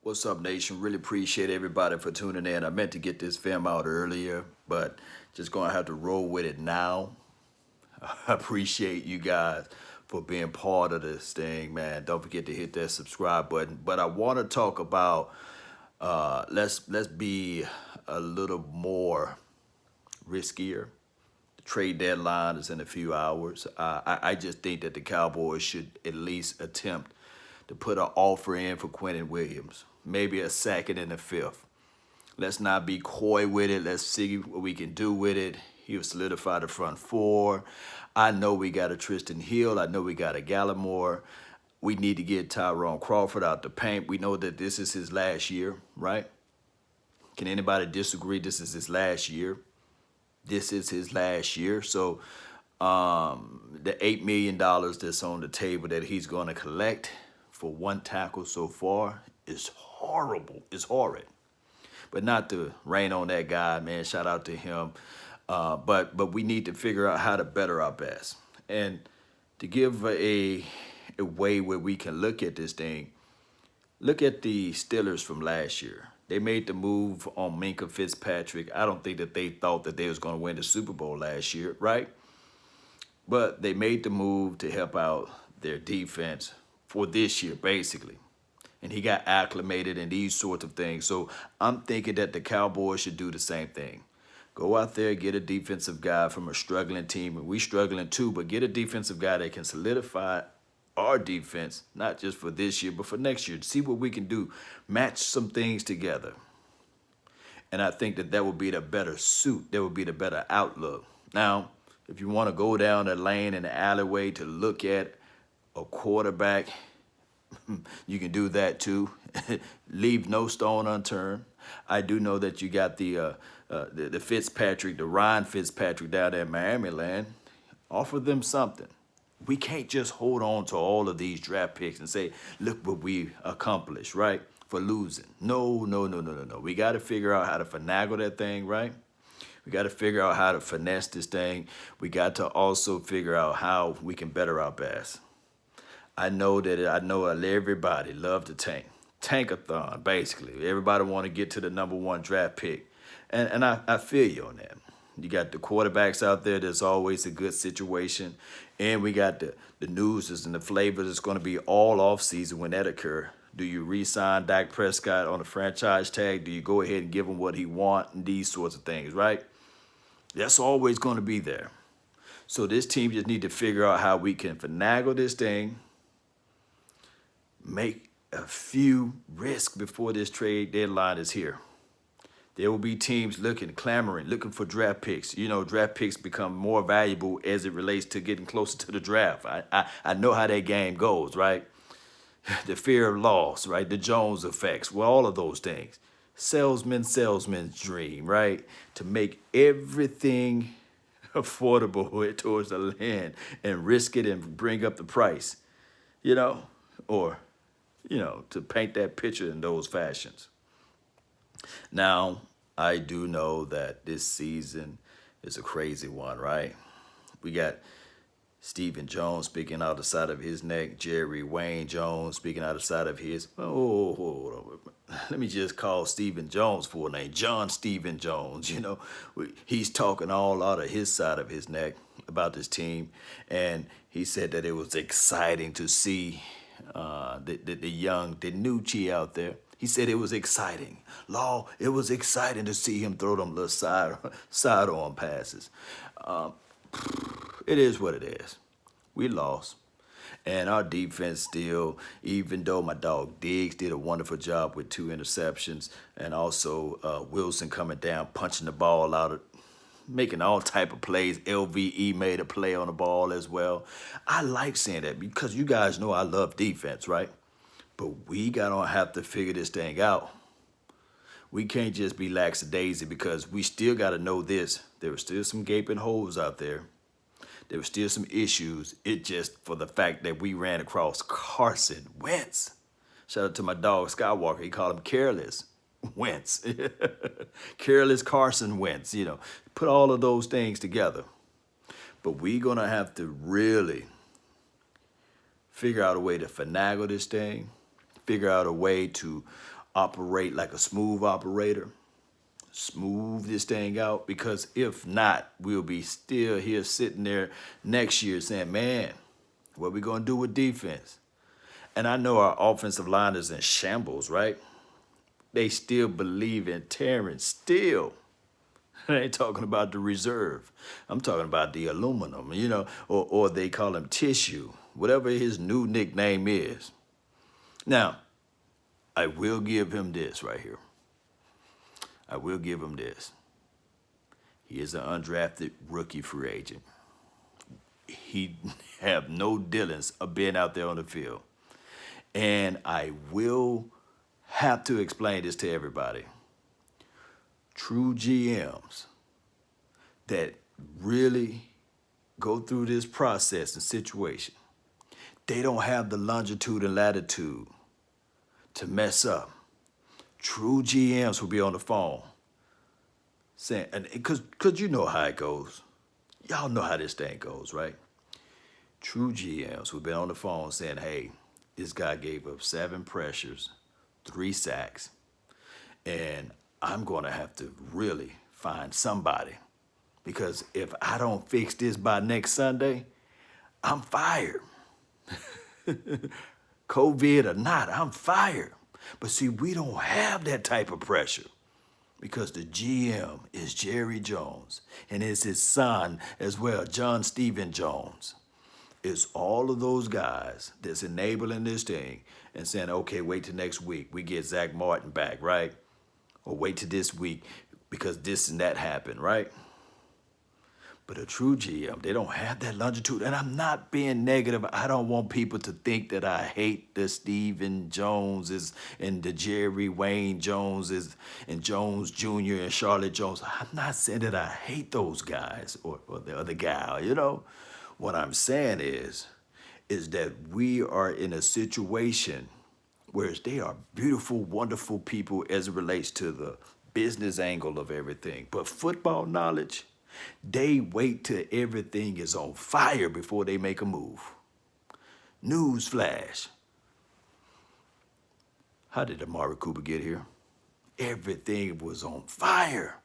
What's up, Nation? Really appreciate everybody for tuning in. I meant to get this film out earlier, but just gonna have to roll with it now. I appreciate you guys for being part of this thing, man. Don't forget to hit that subscribe button. But I want to talk about let's be a little more riskier. The trade deadline is in a few hours. I just think that the Cowboys should at least attempt to put an offer in for Quentin Williams, maybe a second and a fifth. Let's not be coy with it. Let's see what we can do with it. He'll solidify the front four. I know we got a Tristan Hill. I know we got a Gallimore. We need to get Tyrone Crawford out the paint. We know that this is his last year, right? Can anybody disagree? This is his last year. This is his last year. So the $8 million that's on the table that he's going to collect for one tackle so far is horrible. It's horrid. But not to rain on that guy, man. Shout out to him. But we need to figure out how to better our best. And to give a way where we can look at this thing, look at the Steelers from last year. They made the move on Minka Fitzpatrick. I don't think that they thought that they was going to win the Super Bowl last year, right? But they made the move to help out their defense for this year, basically. And he got acclimated and these sorts of things. So I'm thinking that the Cowboys should do the same thing. Go out there, get a defensive guy from a struggling team, and we struggling too, but get a defensive guy that can solidify our defense, not just for this year, but for next year. See what we can do. Match some things together. And I think that would be the better suit. That would be the better outlook. Now, if you want to go down the lane in the alleyway to look at a quarterback, you can do that too. Leave no stone unturned. I do know that you got the Fitzpatrick, the Ryan Fitzpatrick down there in Miami land. Offer them something. We can't just hold on to all of these draft picks and say, look what we accomplished, right? For losing. No, no, no, no, no, no. We got to figure out how to finagle that thing, right? We got to figure out how to finesse this thing. We got to also figure out how we can better our best. I know everybody love to tank. Tankathon, basically. Everybody want to get to the number one draft pick. And I feel you on that. You got the quarterbacks out there. That's always a good situation. And we got the news and the flavor that's going to be all off season when that occur. Do you re-sign Dak Prescott on a franchise tag? Do you go ahead and give him what he wants? And these sorts of things, right? That's always going to be there. So this team just need to figure out how we can finagle this thing, make a few risks before this trade deadline is here. There will be teams clamoring, looking for draft picks. You know, draft picks become more valuable as it relates to getting closer to the draft. I know how that game goes, right? The fear of loss, right? The Jones effects, well, all of those things. Salesman's dream, right? To make everything affordable towards the land and risk it and bring up the price, or, to paint that picture in those fashions. Now, I do know that this season is a crazy one, right? We got Stephen Jones speaking out the side of his neck, Jerry Wayne Jones speaking out the side of his. Oh, hold on. Let me just call Stephen Jones full name, John Stephen Jones. He's talking all out of his side of his neck about this team, and he said that it was exciting to see the new Chi out there. He said it was exciting. It was exciting to see him throw them little side-on passes. It is what it is. We lost. And our defense still, even though my dog Diggs did a wonderful job with 2 interceptions, and also Wilson coming down, punching the ball out, making all type of plays. LVE made a play on the ball as well. I like saying that because you guys know I love defense, right? But we gotta have to figure this thing out. We can't just be lackadaisy because we still gotta know this. There were still some gaping holes out there. There were still some issues. It just for the fact that we ran across Carson Wentz. Shout out to my dog Skywalker. He called him Careless Wentz. Careless Carson Wentz. Put all of those things together. But we're gonna have to really figure out a way to finagle this thing. Figure out a way to operate like a smooth operator, smooth this thing out, because if not, we'll be still here sitting there next year saying, man, what we going to do with defense? And I know our offensive line is in shambles, right? They still believe in Terrence, still. I ain't talking about the reserve. I'm talking about the aluminum, or they call him tissue, whatever his new nickname is. Now, I will give him this right here. I will give him this. He is an undrafted rookie free agent. He have no dealings of being out there on the field. And I will have to explain this to everybody. True GMs that really go through this process and situation, they don't have the longitude and latitude to mess up. True GMs will be on the phone saying, and because you know how it goes. Y'all know how this thing goes, right? True GMs who've been on the phone saying, hey, this guy gave up 7 pressures, 3 sacks, and I'm going to have to really find somebody, because if I don't fix this by next Sunday, I'm fired. COVID or not, I'm fired. But see, we don't have that type of pressure because the GM is Jerry Jones and it's his son as well, John Stephen Jones. It's all of those guys that's enabling this thing and saying, okay, wait till next week. We get Zack Martin back, right? Or wait till this week because this and that happened, right? But a true GM, they don't have that longitude. And I'm not being negative. I don't want people to think that I hate the Stephen Joneses and the Jerry Wayne Joneses and Jones Jr. and Charlotte Jones. I'm not saying that I hate those guys or the other guy, What I'm saying is that we are in a situation where they are beautiful, wonderful people as it relates to the business angle of everything. But football knowledge, they wait till everything is on fire before they make a move. Newsflash. How did Amari Cooper get here? Everything was on fire.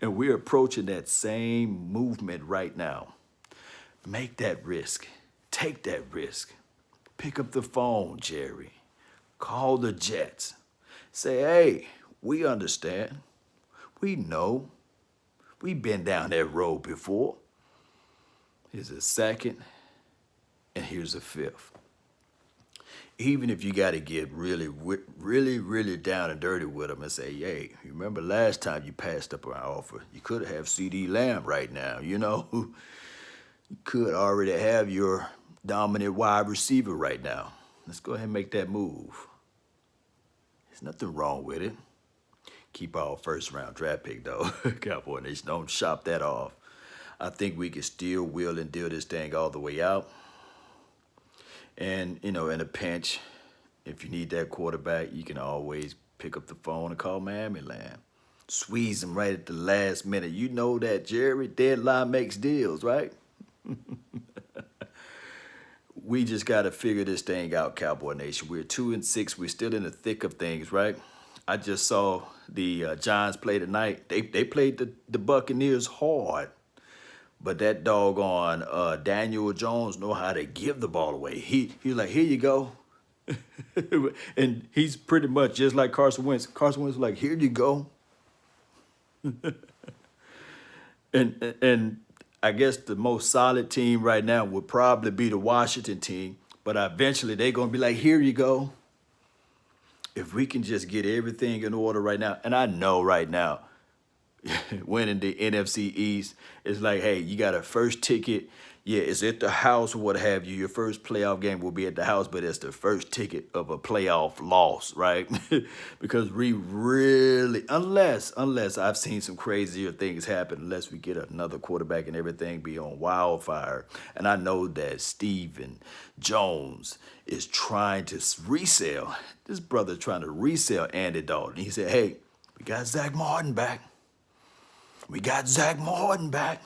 And we're approaching that same movement right now. Make that risk. Take that risk. Pick up the phone, Jerry. Call the Jets. Say, hey, we understand. We know. We've been down that road before. Here's a second, and here's a fifth. Even if you got to get really, really down and dirty with them and say, hey, you remember last time you passed up our offer? You could have CD Lamb right now, You could already have your dominant wide receiver right now. Let's go ahead and make that move. There's nothing wrong with it. Keep our first-round draft pick, though. Cowboy Nation, don't shop that off. I think we can still wheel and deal this thing all the way out. And, in a pinch, if you need that quarterback, you can always pick up the phone and call Miami Land. Squeeze them right at the last minute. You know that, Jerry. Deadline makes deals, right? We just got to figure this thing out, Cowboy Nation. We're 2-6. We're still in the thick of things, right? I just saw the Giants play tonight. They played the Buccaneers hard. But that doggone Daniel Jones know how to give the ball away. He's like, here you go. And he's pretty much just like Carson Wentz. Carson Wentz was like, here you go. And I guess the most solid team right now would probably be the Washington team. But eventually they're going to be like, here you go. If we can just get everything in order right now. And I know right now, winning the NFC East is like, hey, you got a first ticket. Yeah, it's at the house or what have you. Your first playoff game will be at the house, but it's the first ticket of a playoff loss, right? Because we really, unless I've seen some crazier things happen, unless we get another quarterback and everything be on wildfire. And I know that Stephen Jones is trying to resell. This brother trying to resell Andy Dalton. He said, hey, we got Zack Martin back. We got Zack Martin back.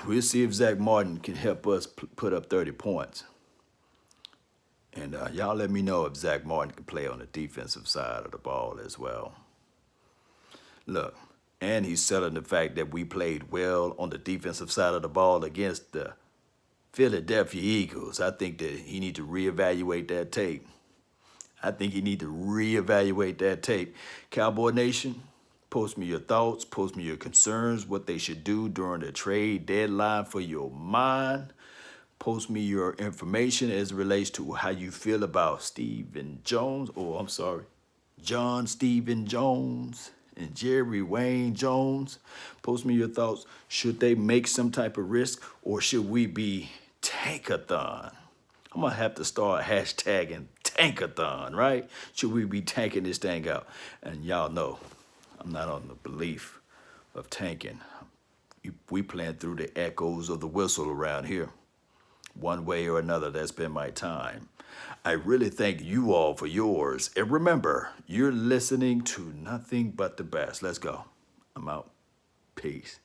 We'll see if Zack Martin can help us put up 30 points. And y'all let me know if Zack Martin can play on the defensive side of the ball as well. Look, and he's selling the fact that we played well on the defensive side of the ball against the Philadelphia Eagles. I think that he need to reevaluate that tape. Cowboy Nation, post me your thoughts, post me your concerns, what they should do during the trade deadline for your mind. Post me your information as it relates to how you feel about John Stephen Jones and Jerry Wayne Jones. Post me your thoughts. Should they make some type of risk, or should we be tankathon? I'm gonna have to start hashtagging tankathon, right? Should we be tanking this thing out? And y'all know I'm not on the belief of tanking. We playing through the echoes of the whistle around here. One way or another, that's been my time. I really thank you all for yours. And remember, you're listening to nothing but the best. Let's go. I'm out. Peace.